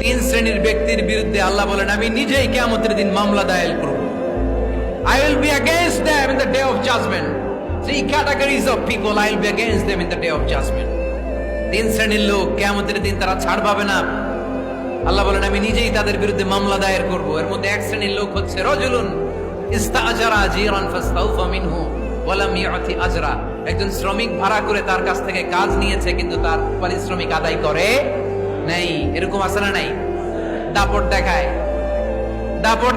তিন শ্রেণীর ব্যক্তির বিরুদ্ধে আল্লাহ বলেন আমি নিজেই কিয়ামতের দিন মামলা দায়ের করব। I will be against them in the day of judgment. Three categories of people I will be against them in the day of judgment. তিন শ্রেণীর লোক কিয়ামতের দিন তারা ছাড় পাবে না। আল্লাহ বলেন আমি নিজেই তাদের বিরুদ্ধে মামলা দায়ের করব। এর মধ্যে এক শ্রেণীর লোক হচ্ছে রাজুলুন ইস্তাআজারা জিরান ফাস্তাউফা মিনহু ওয়া লাম ইউতি আজরা। একজন শ্রমিক ভাড়া করে তার কাছ থেকে কাজ নিয়েছে কিন্তু তার পারিশ্রমিক আদায় করে নাই। এরকম আছে না নাই? দাপট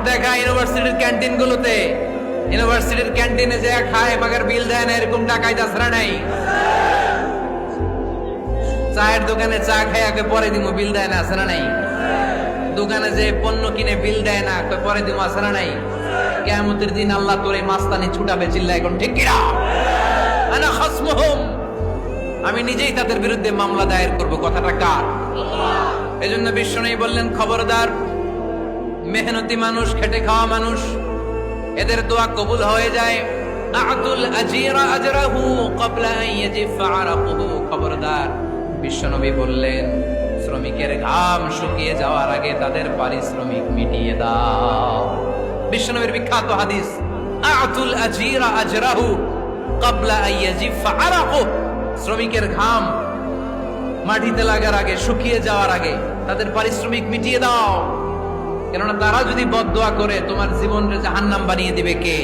দেখায় ইউনিভার্সিটির ক্যান্টিন গুলোতে। ইউনিভার্সিটির ক্যান্টিনে যে খায় মাগার বিল দেয় না, এরকম ডাকাইত আছে না নাই? চায়ের দোকানে চা খায় পরে দিমু বিল দেয় না, আছে না নাই? দোকানে যে পণ্য কিনে বিল দেয় না পরে দিমু, আছে না নাই? কিয়ামতের দিন আল্লাহ তোরে মাস্তানি ছুটাবে, চিল্লা এখন ঠিক কিনা? আনা খাসমুহুম, আমি নিজেই তাদের বিরুদ্ধে মামলা দায়ের করব। কথাটা কার? এজন্য বিশ্বনবী বললেন খবরদার, মেহনতি মানুষ, খেটে খাওয়া মানুষ, এদের দোয়া কবুল হয়ে যায়। আতুল আজিরা আজরাহু ক্বাবলা আন ইয়াজিফা আরাকুহু। খবরদার, বিশ্বনবী বললেন শ্রমিকের ঘাম শুকিয়ে যাওয়ার আগে তাদের পারিশ্রমিক মিটিয়ে দাও। বিশ্বনবীর বিখ্যাত হাদিস, আতুল আজিরা আজরাহু ক্বাবলা আন ইয়াজিফা আরাকুহু। শ্রমিকের ঘাম মাটিতে লাগার আগে, শুকিয়ে যাওয়ার আগে তাদের পারিশ্রমিক মিটিয়ে দাও। কেননা তারা যদি বদদোয়া করে তোমার জীবনকে জাহান্নাম বানিয়ে দিবে কে?